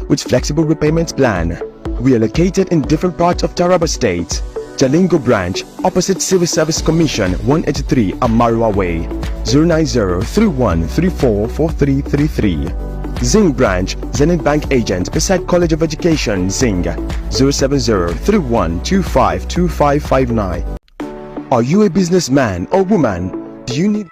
with flexible repayment plan. We are located in different parts of Taraba State. Jalingo branch, opposite Civil Service Commission, 183 Amarua Way, 090-3134-4333. Zing branch, Zenith Bank agent beside College of Education, Zing, 070-3125-2559. Are you a businessman or woman? Do you need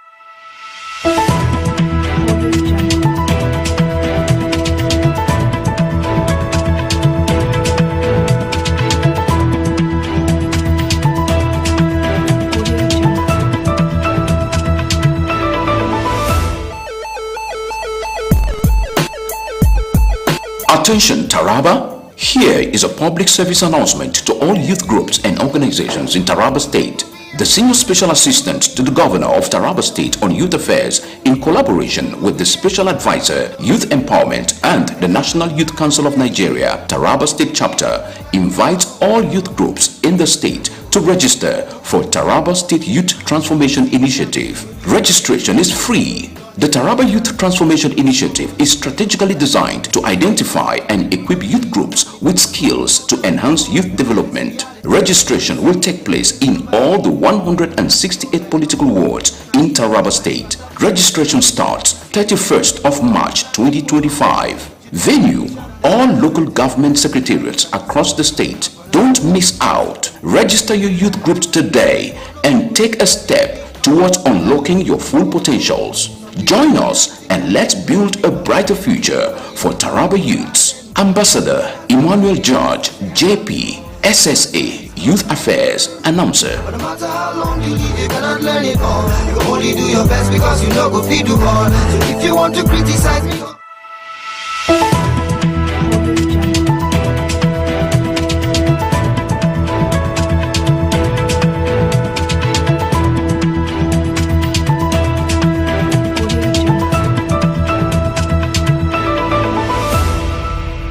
Attention Taraba, here is a public service announcement to all youth groups and organizations in Taraba State. The Senior Special Assistant to the Governor of Taraba State on Youth Affairs, in collaboration with the Special Advisor, Youth Empowerment and the National Youth Council of Nigeria, Taraba State Chapter, invites all youth groups in the state to register for Taraba State Youth Transformation Initiative. Registration is free. The Taraba Youth Transformation Initiative is strategically designed to identify and equip youth groups with skills to enhance youth development. Registration will take place in all the 168 political wards in Taraba State. Registration starts 31st of March 2025. Venue: all local government secretariats across the state. Don't miss out. Register your youth groups today and take a step towards unlocking your full potentials. Join us and let's build a brighter future for Taraba youths. Ambassador Emmanuel George, JP, SSA, Youth Affairs, Announcer. No matter how long you live, you cannot learn it all. You only do your best because you know go feed the ball. So if you want to criticize me,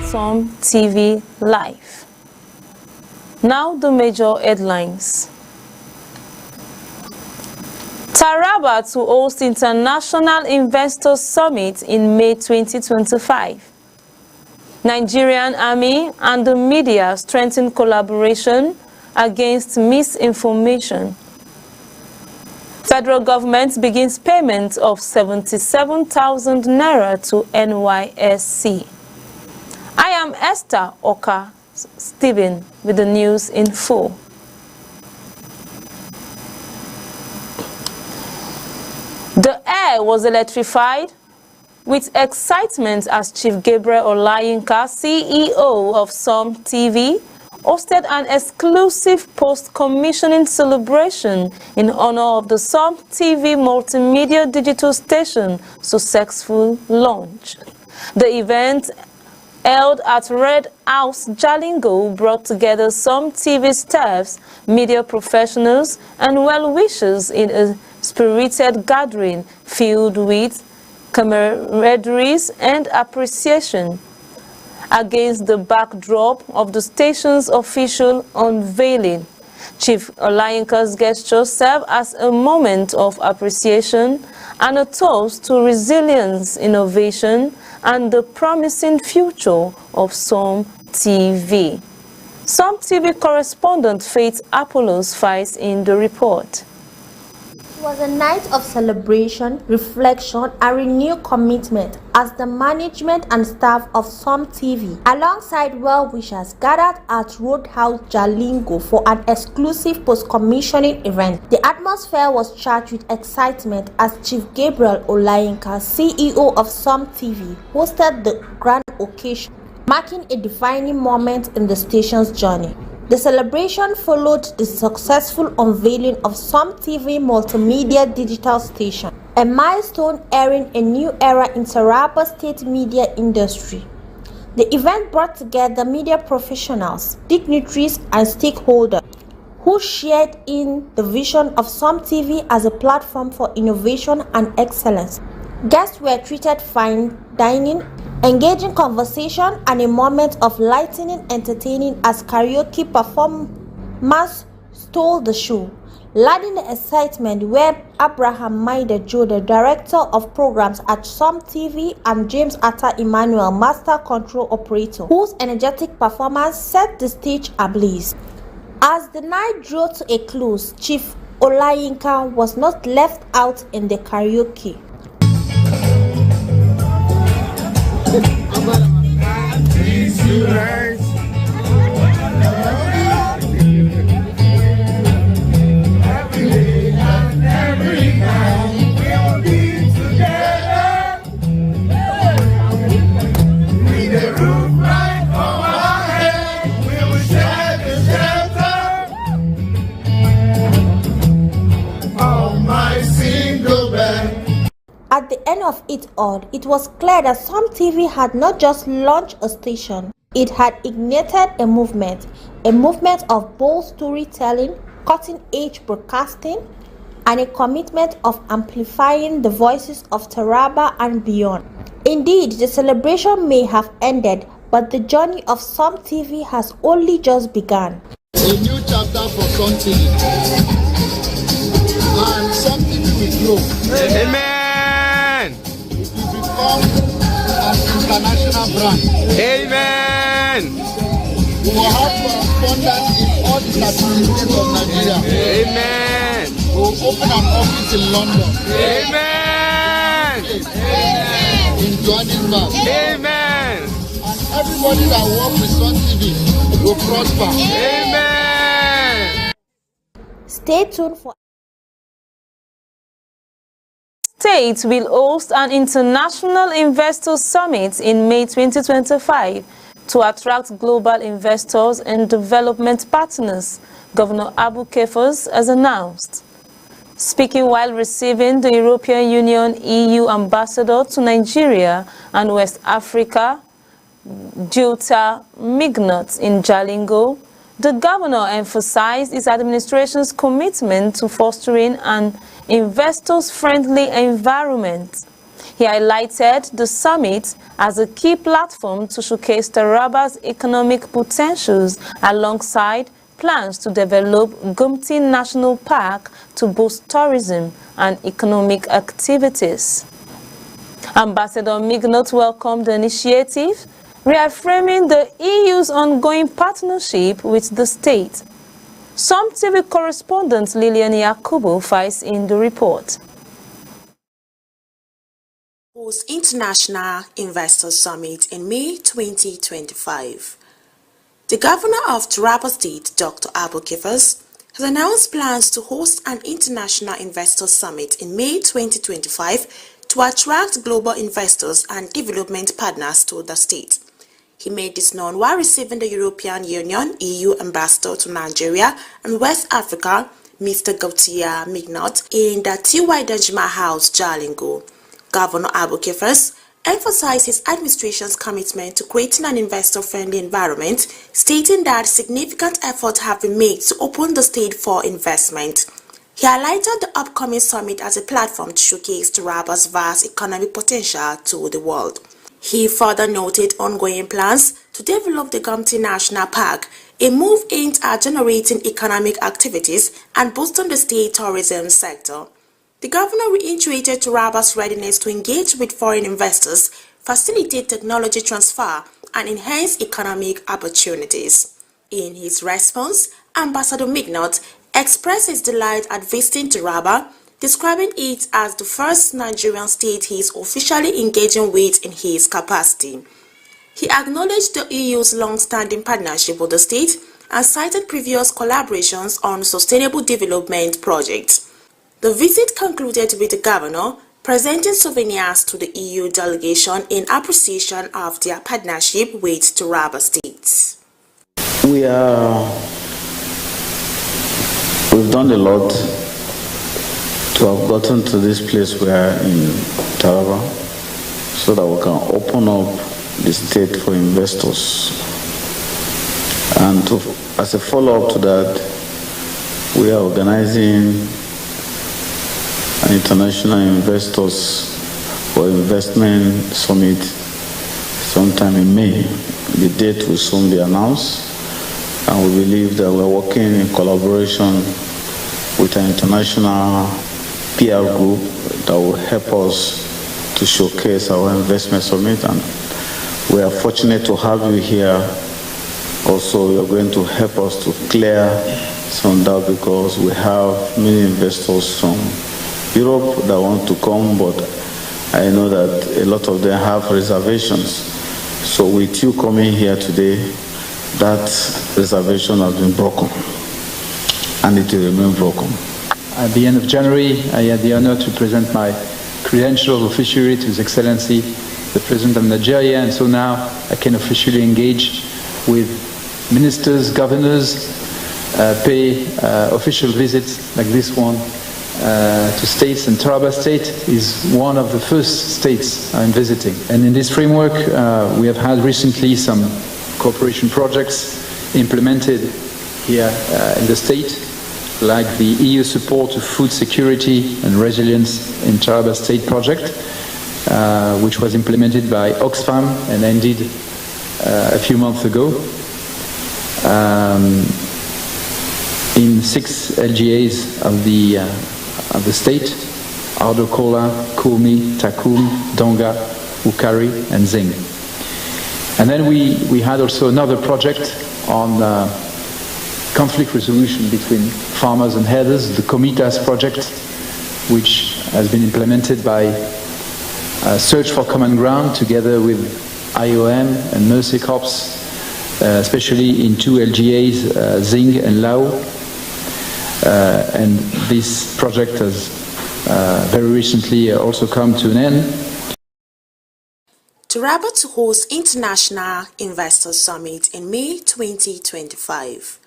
Som TV Live. Now the major headlines. Taraba to host International Investors Summit in May 2025. Nigerian Army and the media strengthen collaboration against misinformation. Federal government begins payment of 77,000 naira to NYSC. I am Esther Oka Stephen with the news in full. The air was electrified with excitement as Chief Gabriel Olayinka, CEO of Som TV, hosted an exclusive post-commissioning celebration in honor of the Som TV multimedia digital station successful launch. The event, held at Red House Jalingo, brought together Som TV staffs, media professionals, and well-wishers in a spirited gathering filled with camaraderie and appreciation. Against the backdrop of the station's official unveiling, Chief Olayinka's gesture served as a moment of appreciation and a toast to resilience, innovation, and the promising future of Som TV. Som TV correspondent Faith Apollos fights in the report. It was a night of celebration, reflection, and renewed commitment as the management and staff of Som TV, alongside well-wishers, gathered at Roadhouse Jalingo for an exclusive post-commissioning event. The atmosphere was charged with excitement as Chief Gabriel Olayinka, CEO of Som TV, hosted the grand occasion, marking a defining moment in the station's journey. The celebration followed the successful unveiling of Som TV multimedia digital station, a milestone heralding a new era in Taraba State media industry. The event brought together media professionals, dignitaries, and stakeholders who shared in the vision of Som TV as a platform for innovation and excellence. Guests were treated fine dining, engaging conversation, and a moment of lightning entertaining as karaoke performers stole the show. Leading the excitement were Abraham Maidejo, the director of programs at Som TV, and James Atta Emmanuel, master control operator, whose energetic performance set the stage ablaze. As the night drew to a close, Chief Olayinka was not left out in the karaoke. At the end of it all, it was clear that Som TV had not just launched a station, it had ignited a movement of bold storytelling, cutting-edge broadcasting, and a commitment of amplifying the voices of Taraba and beyond. Indeed, the celebration may have ended, but the journey of Som TV has only just begun. A new chapter for Som TV, and Som TV will grow. Amen. Become an international brand. Amen. We will have correspondence in all the 30 states of Nigeria. Amen. We will open an office in London. Amen. In Johannesburg. Amen. And everybody that works with Som TV will prosper. Amen. Stay tuned for. State will host an International Investors Summit in May 2025 to attract global investors and development partners, Governor Abu Kefas has announced. Speaking while receiving the European Union EU ambassador to Nigeria and West Africa, Jutta Mignot in Jalingo, the governor emphasized his administration's commitment to fostering an investors-friendly environment. He highlighted the summit as a key platform to showcase Taraba's economic potentials alongside plans to develop Gumti National Park to boost tourism and economic activities. Ambassador Mignot welcomed the initiative, reaffirming the EU's ongoing partnership with the state. Som TV correspondent Lilian Yakubu files in the report. Host International Investors Summit in May 2025. The governor of Taraba State, Dr. Abu Kefas, has announced plans to host an International Investors Summit in May 2025 to attract global investors and development partners to the state. He made this known while receiving the European Union EU ambassador to Nigeria and West Africa, Mr. Gautier Mignot, in the T.Y. Dajima House, Jalingo. Governor Abu Kefas emphasized his administration's commitment to creating an investor-friendly environment, stating that significant efforts have been made to open the state for investment. He highlighted the upcoming summit as a platform to showcase Taraba's vast economic potential to the world. He further noted ongoing plans to develop the Gumti National Park, a move aimed at generating economic activities and boosting the state tourism sector. The governor reiterated Taraba's readiness to engage with foreign investors, facilitate technology transfer, and enhance economic opportunities. In his response, Ambassador Mignot expressed his delight at visiting Taraba, describing it as the first Nigerian state he is officially engaging with in his capacity. He acknowledged the EU's long-standing partnership with the state and cited previous collaborations on sustainable development projects. The visit concluded with the governor presenting souvenirs to the EU delegation in appreciation of their partnership with Taraba State. We've done a lot to have gotten to this place we are in Taraba so that we can open up the state for investors. And as a follow-up to that, we are organizing an international investors for investment summit sometime in May. The date will soon be announced, and we believe that we're working in collaboration with an international PR group that will help us to showcase our investment summit, and we are fortunate to have you here. Also, you're going to help us to clear some doubt because we have many investors from Europe that want to come, but I know that a lot of them have reservations. So with you coming here today, that reservation has been broken, and it will remain broken. At the end of January, I had the honor to present my credentials officially to His Excellency, the President of Nigeria, and so now I can officially engage with ministers, governors, pay official visits like this one to states, and Taraba State is one of the first states I'm visiting. And in this framework, we have had recently some cooperation projects implemented here in the state, like the EU support to food security and resilience in Taraba State project, which was implemented by Oxfam and ended a few months ago. In 6 LGAs of the state: Ardokola, Kumi, Takum, Donga, Ukari, and Zing. And then we had also another project on conflict resolution between farmers and herders, the Comitas project, which has been implemented by Search for Common Ground together with IOM and Mercy Corps, especially in 2 LGAs, Zing and Lao. And this project has very recently also come to an end. Taraba to host International Investors Summit in May 2025.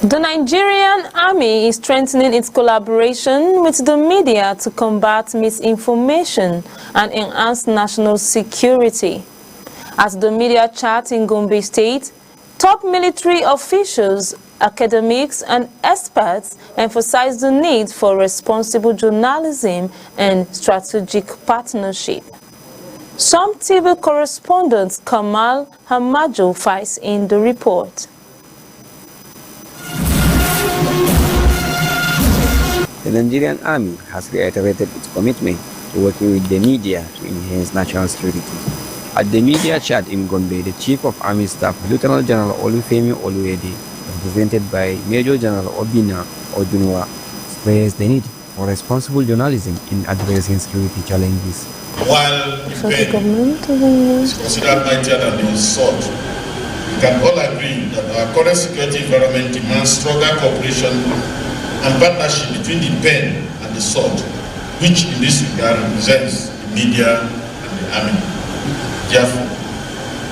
The Nigerian Army is strengthening its collaboration with the media to combat misinformation and enhance national security. At the media chat in Gombe State, top military officials, academics, and experts emphasized the need for responsible journalism and strategic partnership. Some TV correspondent Kamal Hamajo fights in the report. The Nigerian Army has reiterated its commitment to working with the media to enhance national security. At the media chat in Gombe, the Chief of Army Staff, Lieutenant General Olufemi Oluwede, represented by Major General Obina Odunwa, stressed the need for responsible journalism in addressing security challenges. While the pen is considered mightier than the sword, we can all agree that our current security environment demands stronger cooperation and partnership between the pen and the sword, which in this regard represents the media and the army. Therefore,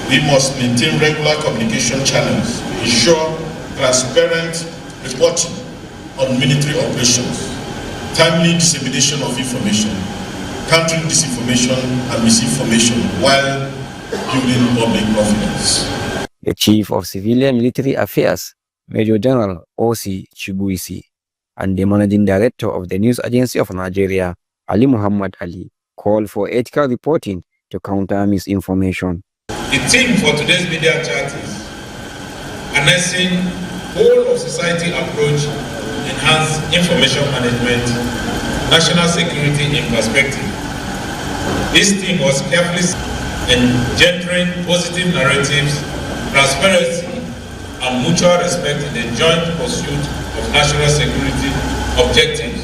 we must maintain regular communication channels to ensure transparent reporting on military operations, timely dissemination of information, countering disinformation and misinformation while building public confidence. The Chief of Civilian Military Affairs, Major General Osi Chibuisi, and the Managing Director of the News Agency of Nigeria, Ali Muhammad Ali, called for ethical reporting to counter misinformation. The theme for today's media chat is harnessing whole of society approach, enhance information management, national security in perspective. This theme was carefully engendering positive narratives, transparency, and mutual respect in the joint pursuit of national security objectives.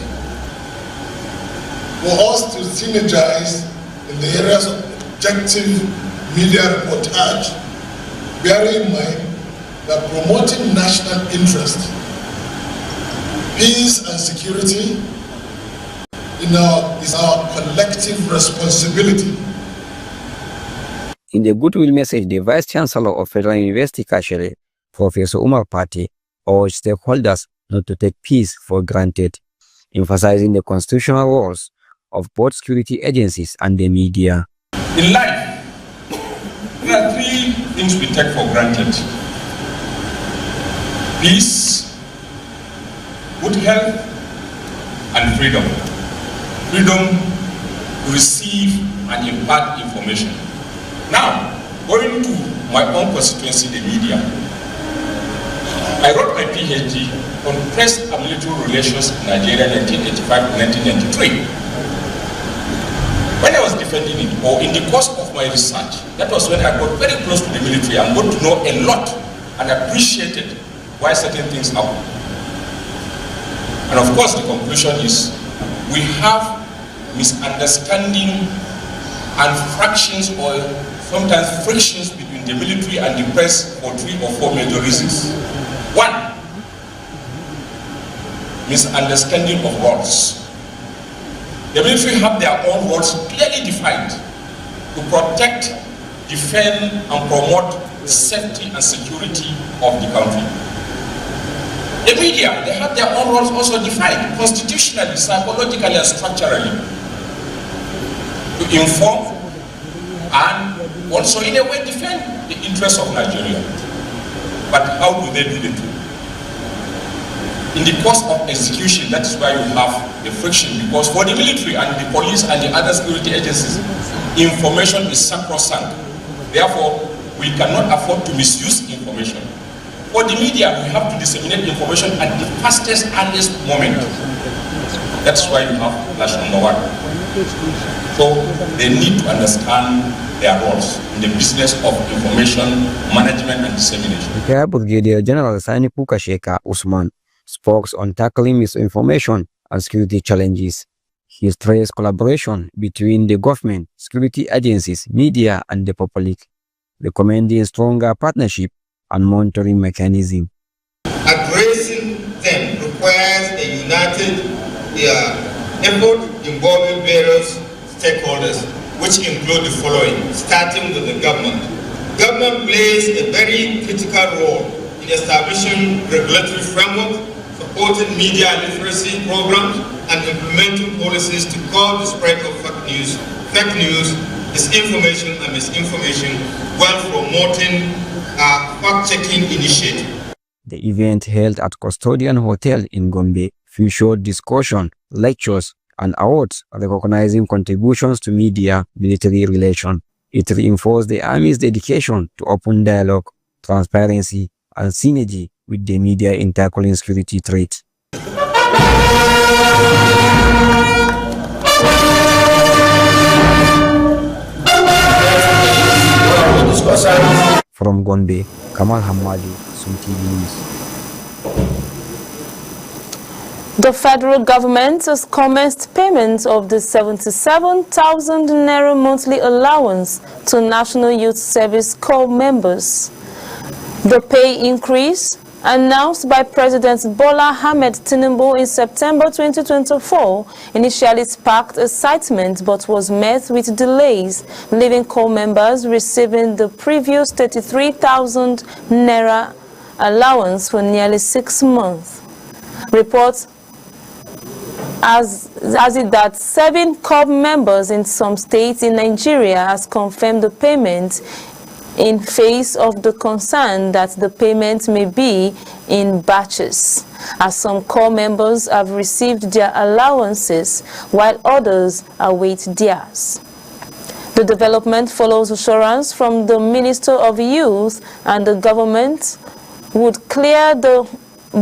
For us to synergize in the areas of objective media reportage, bearing in mind that promoting national interest, peace and security is our collective responsibility. In the goodwill message, the Vice Chancellor of Federal University Kashere, Professor Umar Pate, urged stakeholders not to take peace for granted, emphasizing the constitutional roles of both security agencies and the media. In life, there are 3 things we take for granted: peace, good health, and freedom. Freedom to receive and impart information. Now, going to my own constituency, the media, I wrote my PhD on press and military relations in Nigeria 1985 to 1993. When I was defending it, or in the course of my research, that was when I got very close to the military and got to know a lot and appreciated why certain things happen. And of course, the conclusion is we have misunderstanding and fractions or sometimes frictions between the military and the press for 3 or 4 major reasons. One, misunderstanding of roles. The military have their own roles clearly defined to protect, defend, and promote the safety and security of the country. The media, they have their own roles also defined constitutionally, psychologically, and structurally to inform and also in a way defend the interests of Nigeria. But how do they do the two? In the course of execution, that is why you have the friction, because for the military and the police and the other security agencies, information is sacrosanct. Therefore, we cannot afford to misuse information. For the media, we have to disseminate information at the fastest, earliest moment. That's why you have flash number 1. So they need to understand their roles in the business of information management and dissemination. Retired Brigadier General Sani Pukasheka Usman spoke on tackling misinformation and security challenges. He stressed collaboration between the government, security agencies, media, and the public, recommending stronger partnership and monitoring mechanism. Addressing them requires a united effort involving various stakeholders, which include the following, starting with the government. Government plays a very critical role in establishing regulatory framework, supporting media literacy programs, and implementing policies to curb the spread of fake news, disinformation, and misinformation, while promoting a fact-checking initiative. The event held at Custodian Hotel in Gombe featured discussion, lectures, and awards recognizing contributions to media-military relations. It reinforced the Army's dedication to open dialogue, transparency, and synergy with the media in tackling security threats. From Gombe, Kamal Hamadi, Sun TV News. The federal government has commenced payment of the 77,000 Naira monthly allowance to National Youth Service Corps members. The pay increase, announced by President Bola Ahmed Tinubu in September 2024, initially sparked excitement but was met with delays, leaving Corps members receiving the previous 33,000 Naira allowance for nearly 6 months. Reports as it that 7 Corps members in some states in Nigeria has confirmed the payment in face of the concern that the payment may be in batches, as some Corps members have received their allowances while others await theirs. The development follows assurance from the Minister of Youth and the government would clear the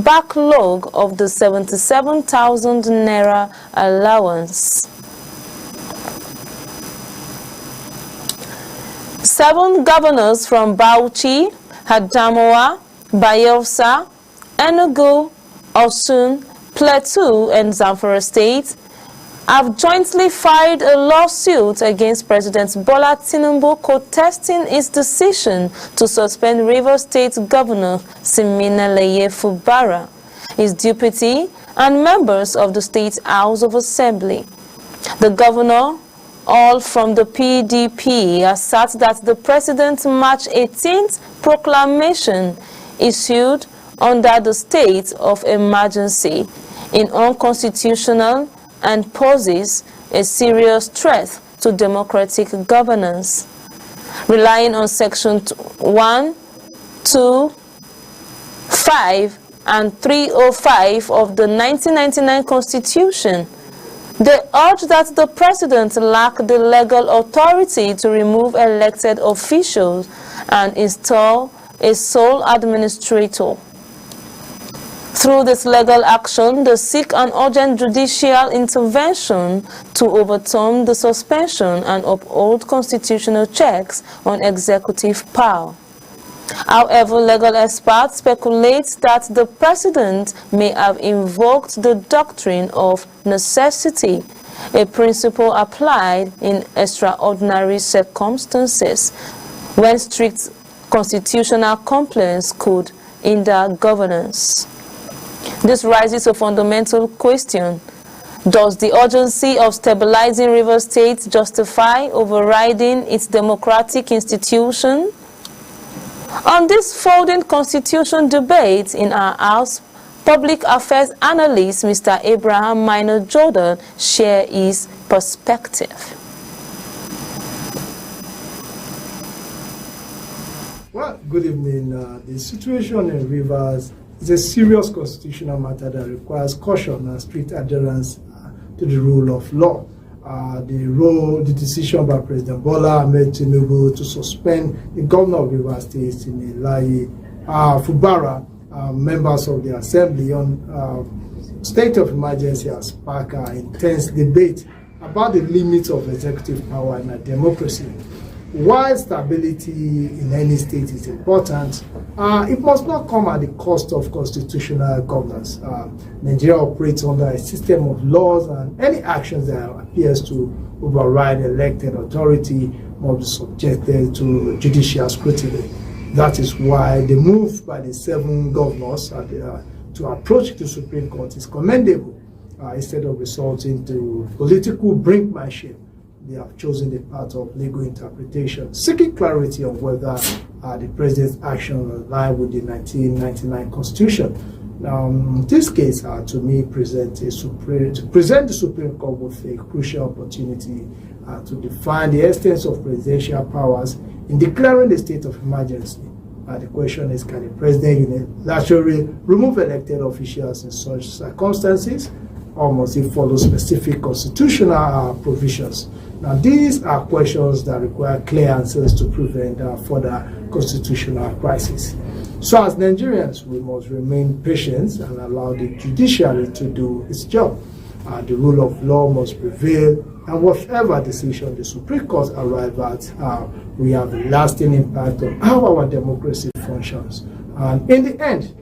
backlog of the 77,000 Naira allowance. 7 governors from Bauchi, Adamawa, Bayelsa, Enugu, Osun, Plateau, and Zamfara states have jointly filed a lawsuit against President Bola Tinubu contesting his decision to suspend Rivers State Governor Siminalayi Fubara, his deputy, and members of the State House of Assembly. The governor, all from the PDP, assert that the President's March 18th proclamation issued under the state of emergency is unconstitutional and poses a serious threat to democratic governance. Relying on Section 1, 2, 5, and 305 of the 1999 Constitution, they urge that the President lack the legal authority to remove elected officials and install a sole administrator. Through this legal action, they seek an urgent judicial intervention to overturn the suspension and uphold constitutional checks on executive power. However, legal experts speculate that the president may have invoked the doctrine of necessity, a principle applied in extraordinary circumstances when strict constitutional compliance could hinder governance. This raises a fundamental question. Does the urgency of stabilizing Rivers State justify overriding its democratic institution? On this folding constitution debate in our House, Public Affairs analyst Mr. Abraham Minor Jordan shares his perspective. Well, good evening. The situation in Rivers is a serious constitutional matter that requires caution and strict adherence to the rule of law. The decision by President Bola Ahmed Tinubu to suspend the governor of Rivers State, Siminalayi Fubara, members of the assembly on state of emergency has sparked intense debate about the limits of executive power in a democracy. While stability in any state is important, it must not come at the cost of constitutional governance. Nigeria operates under a system of laws, and any actions that appears to override elected authority must be subjected to judicial scrutiny. That is why the move by the 7 governors to approach the Supreme Court is commendable. Instead of resorting to political brinkmanship, they have chosen the path of legal interpretation, seeking clarity on whether the president's action align with the 1999 Constitution. Now, this case, to me, presents the Supreme Court with a crucial opportunity to define the extent of presidential powers in declaring the state of emergency. The question is, can the president unilaterally remove elected officials in such circumstances, or must he follow specific constitutional provisions? Now, these are questions that require clear answers to prevent further constitutional crisis. So as Nigerians, we must remain patient and allow the judiciary to do its job. The rule of law must prevail, and whatever decision the Supreme Court arrive at, we have a lasting impact on how our democracy functions. And in the end,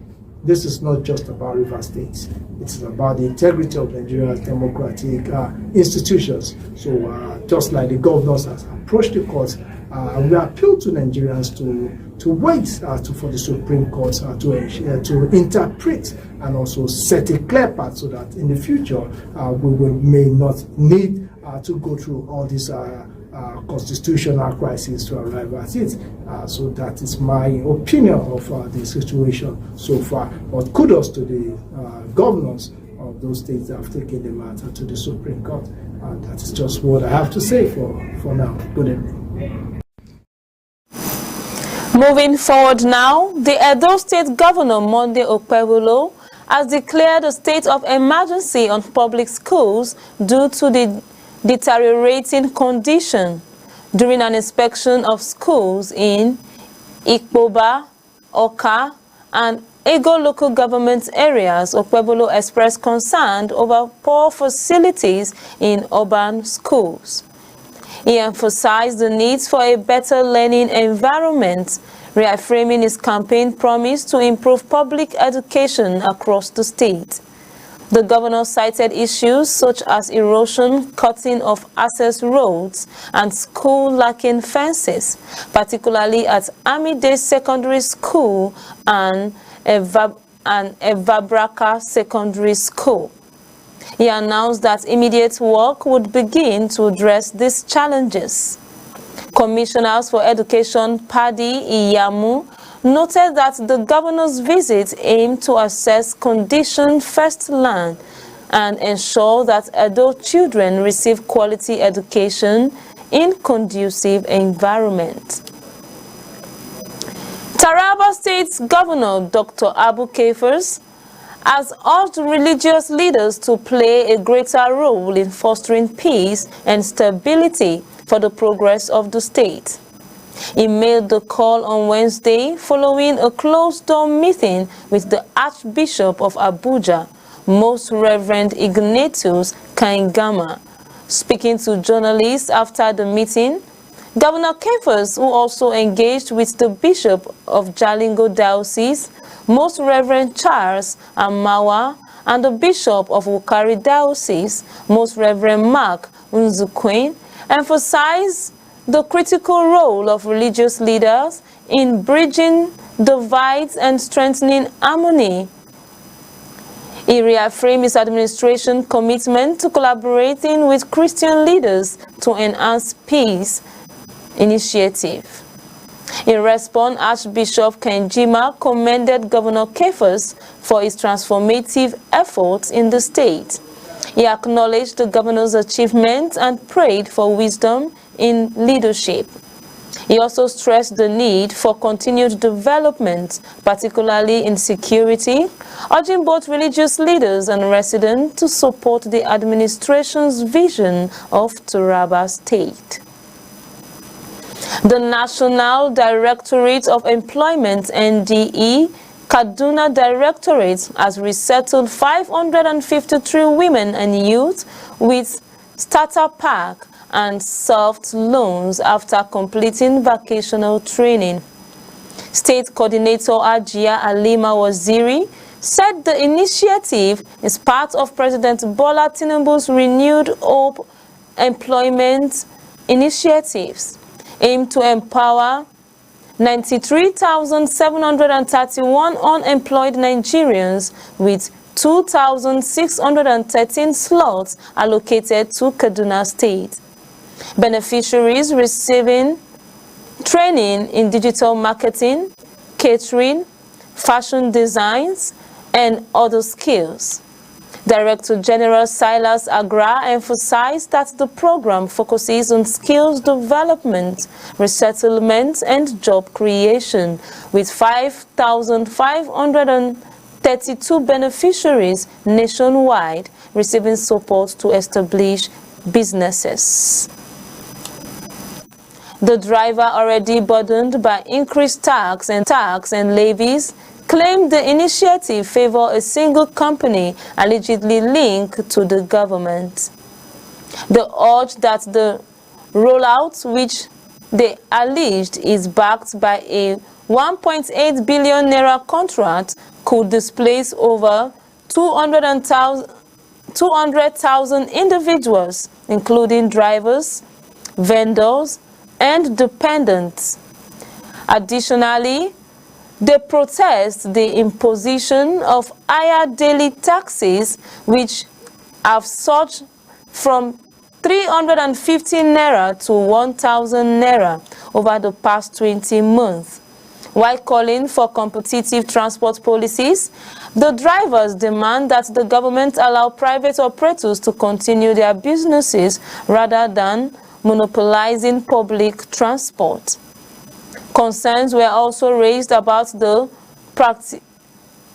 this is not just about Rivers State. It's about the integrity of Nigeria's democratic institutions. So just like the governors have approached the courts, we appeal to Nigerians to wait for the Supreme Court to interpret and also set a clear path so that in the future may not need to go through all these constitutional crisis to arrive at it. So that is my opinion of the situation so far. But kudos to the governors of those states that have taken the matter to the Supreme Court. And that is just what I have to say for now. Good evening. Moving forward now, the Edo State Governor Monday Okpebholo has declared a state of emergency on public schools due to the deteriorating condition. During an inspection of schools in Ikpoba, Oka, and Ego local government areas, Okpebholo expressed concern over poor facilities in urban schools. He emphasized the need for a better learning environment, reaffirming his campaign promise to improve public education across the state. The governor cited issues such as erosion, cutting of access roads, and school lacking fences, particularly at Amide Secondary School and Evabraka Secondary School. He announced that immediate work would begin to address these challenges. Commissioners for Education Paddy Iyamu noted that the governor's visit aimed to assess condition firsthand and ensure that adult children receive quality education in conducive environment. Taraba State's Governor Dr. Abu Kefas has urged religious leaders to play a greater role in fostering peace and stability for the progress of the state. He made the call on Wednesday following a closed-door meeting with the Archbishop of Abuja, Most Reverend Ignatius Kaingama. Speaking to journalists after the meeting, Governor Kefas, who also engaged with the Bishop of Jalingo Diocese, Most Reverend Charles Amawa, and the Bishop of Wukari Diocese, Most Reverend Mark Nzukwen, emphasized the critical role of religious leaders in bridging divides and strengthening harmony. He reaffirmed his administration's commitment to collaborating with Christian leaders to enhance peace initiative. In response, Archbishop Kenjima commended Governor Kefas for his transformative efforts in the state. He acknowledged the governor's achievements and prayed for wisdom in leadership. He also stressed the need for continued development, particularly in security, urging both religious leaders and residents to support the administration's vision of Taraba State. The National Directorate of Employment, NDE, Kaduna Directorate has resettled 553 women and youth with starter pack and soft loans after completing vocational training. State Coordinator Ajia Alima Waziri said the initiative is part of President Bola Tinubu's renewed Hope employment initiatives aimed to empower 93,731 unemployed Nigerians with 2,613 slots allocated to Kaduna State. Beneficiaries receiving training in digital marketing, catering, fashion designs, and other skills. Director General Silas Agra emphasized that the program focuses on skills development, resettlement, and job creation, with 5,532 beneficiaries nationwide receiving support to establish businesses. The driver, already burdened by increased tax and levies, claimed the initiative favors a single company allegedly linked to the government. They urged that the rollout, which they alleged is backed by a 1.8 billion naira contract, could displace over 200,000 individuals, including drivers, vendors, and dependents. Additionally, they protest the imposition of higher daily taxes, which have surged from 350 naira to 1,000 naira over the past 20 months. While calling for competitive transport policies, the drivers demand that the government allow private operators to continue their businesses rather than monopolizing public transport. Concerns were also raised about the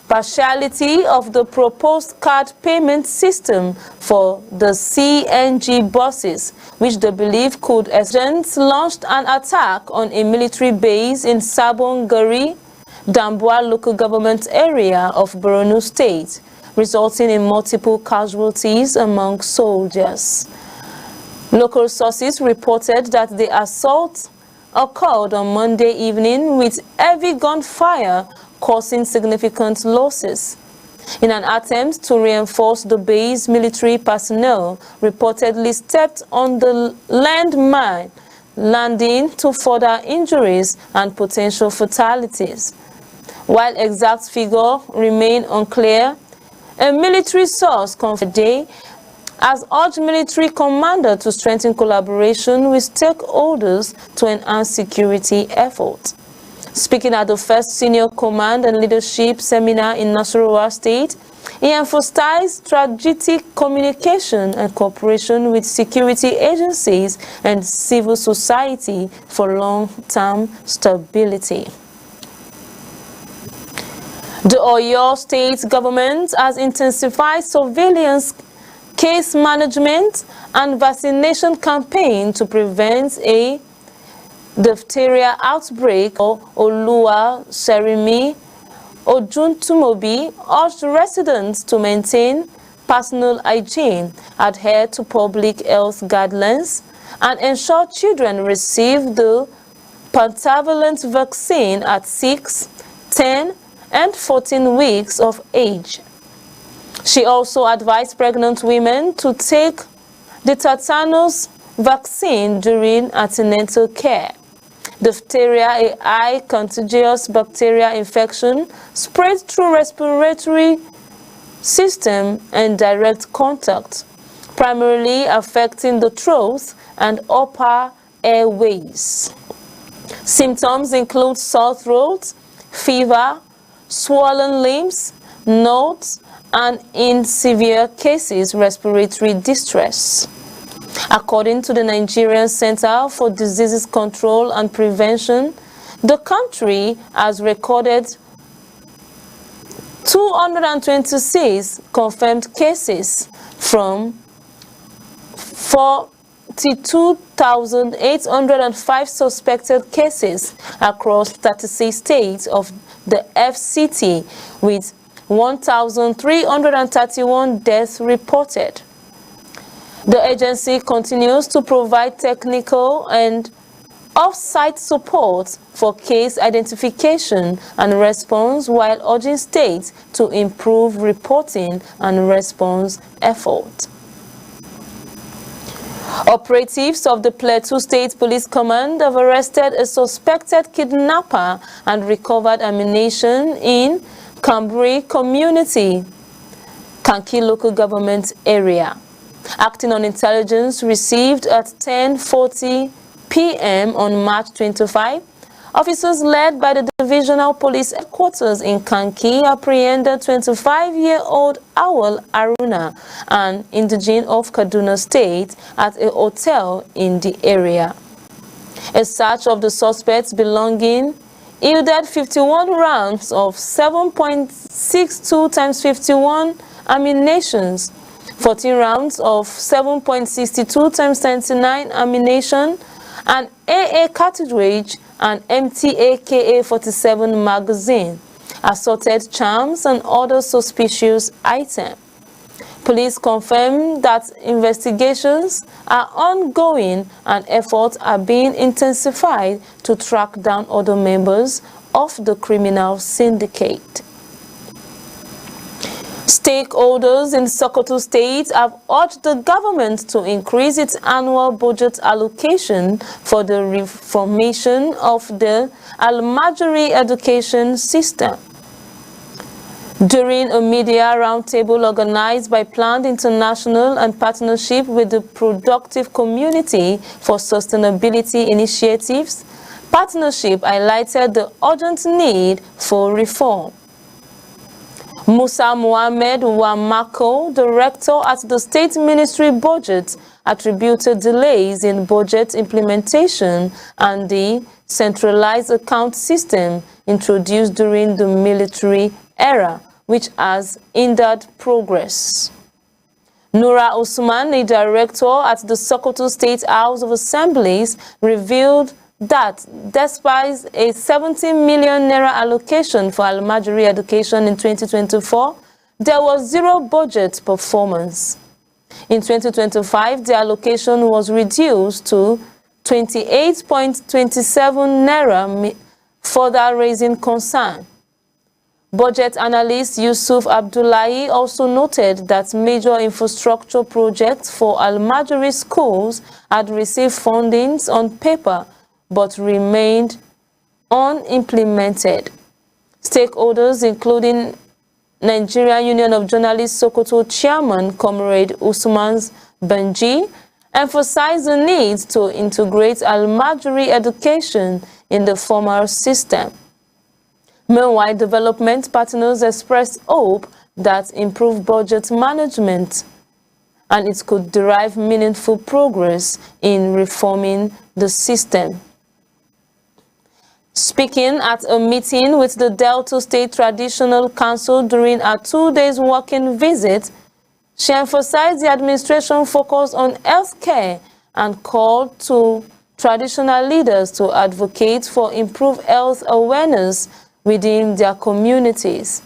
partiality of the proposed card payment system for the CNG buses, which they believe could launched an attack on a military base in Sabon Gari, Damboa local government area of Borno State, resulting in multiple casualties among soldiers. Local sources reported that the assault occurred on Monday evening with heavy gunfire, causing significant losses. In an attempt to reinforce the base, military personnel reportedly stepped on the landmine, leading to further injuries and potential fatalities. While exact figures remain unclear, a military source confirmed today has urged military commander to strengthen collaboration with stakeholders to enhance security efforts. Speaking at the first Senior Command and Leadership Seminar in Nasarawa State, he emphasized strategic communication and cooperation with security agencies and civil society for long-term stability. The Oyo State government has intensified surveillance, case management, and vaccination campaign to prevent a diphtheria outbreak, or Olua Serimi Ojuntumobi urged residents to maintain personal hygiene, adhere to public health guidelines, and ensure children receive the pentavalent vaccine at 6, 10, and 14 weeks of age. She also advised pregnant women to take the tetanus vaccine during antenatal care. Diphtheria, a high contagious bacterial infection, spreads through respiratory system and direct contact, primarily affecting the throat and upper airways. Symptoms include sore throat, fever, swollen limbs, nodes, and in severe cases, respiratory distress. According to the Nigerian Center for Disease Control and Prevention, the country has recorded 226 confirmed cases from 42,805 suspected cases across 36 states of the FCT, with 1,331 deaths reported. The agency continues to provide technical and off-site support for case identification and response, while urging states to improve reporting and response efforts. Operatives of the Plateau State Police Command have arrested a suspected kidnapper and recovered ammunition in Cambrai community, Kanki local government area. Acting on intelligence received at 10:40 p.m. on March 25, officers led by the Divisional Police Headquarters in Kanki apprehended 25-year-old Awal Aruna, an indigene of Kaduna State, at a hotel in the area. A search of the suspect's belongings yielded 51 rounds of 7.62 x 51 ammunitions, 14 rounds of 7.62 x 99 ammunition, an AA cartridge, an empty AK-47 magazine, assorted charms, and other suspicious items. Police confirmed that investigations are ongoing and efforts are being intensified to track down other members of the criminal syndicate. Stakeholders in Sokoto State have urged the government to increase its annual budget allocation for the reformation of the Almajiri education system. During a media roundtable organized by Planned International and partnership with the Productive Community for Sustainability Initiatives, partnership highlighted the urgent need for reform. Musa Mohamed Wamako, director at the State Ministry Budget, attributed delays in budget implementation and the centralized account system introduced during the military era, which has hindered progress. Nura Usman, a director at the Sokoto State House of Assemblies, revealed that despite a 70 million naira allocation for Almajiri education in 2024, there was zero budget performance. In 2025, the allocation was reduced to 28.27 naira, further raising concern. Budget analyst Yusuf Abdullahi also noted that major infrastructure projects for Almajiri schools had received fundings on paper but remained unimplemented. Stakeholders, including Nigerian Union of Journalists Sokoto Chairman Comrade Usman's Benji, emphasized the need to integrate Almajiri education in the formal system. Meanwhile, development partners expressed hope that improved budget management and it could derive meaningful progress in reforming the system. Speaking at a meeting with the Delta State Traditional Council during a 2-day working visit, she emphasized the administration focus on health care and called to traditional leaders to advocate for improved health awareness within their communities.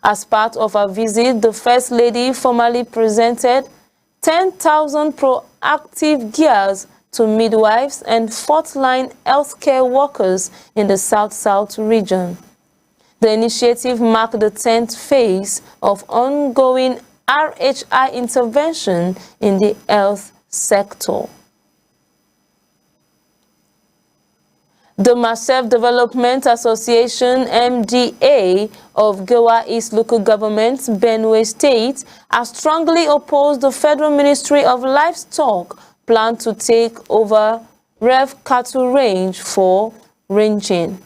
As part of her visit, the First Lady formally presented 10,000 proactive gears to midwives and fourth-line healthcare workers in the South-South region. The initiative marked the 10th phase of ongoing RHI intervention in the health sector. The Masef Development Association, MDA, of Goa East Local Government, Benue State, has strongly opposed the Federal Ministry of Livestock plan to take over Rev Cattle Range for ranging.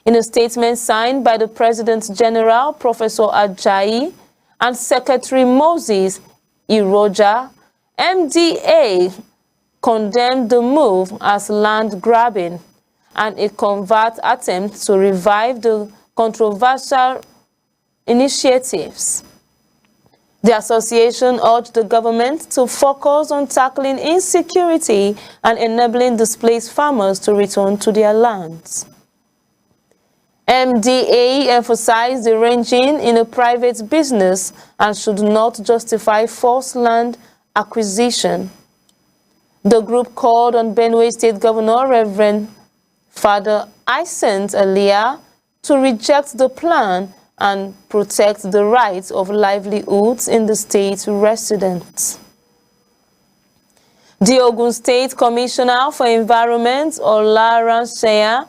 In a statement signed by the President General, Professor Ajayi, and Secretary Moses Iroja, MDA condemned the move as land grabbing and a covert attempt to revive the controversial initiatives. The association urged the government to focus on tackling insecurity and enabling displaced farmers to return to their lands. MDA emphasized the ranging in a private business and should not justify forced land acquisition. The group called on Benue State Governor Reverend Father Isent Elia to reject the plan and protect the rights of livelihoods in the state's residents. The Ogun State Commissioner for Environment, Olaran Sheya,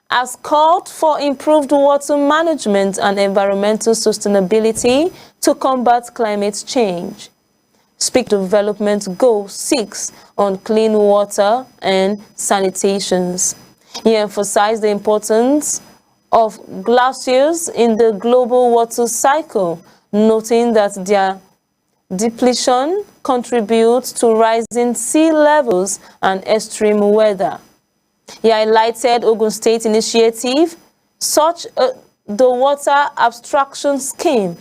has called for improved water management and environmental sustainability to combat climate change. Speak Development Goal 6 on clean water and sanitations. He emphasized the importance of glaciers in the global water cycle, noting that their depletion contributes to rising sea levels and extreme weather. He highlighted Ogun State initiative, such the Water Abstraction Scheme,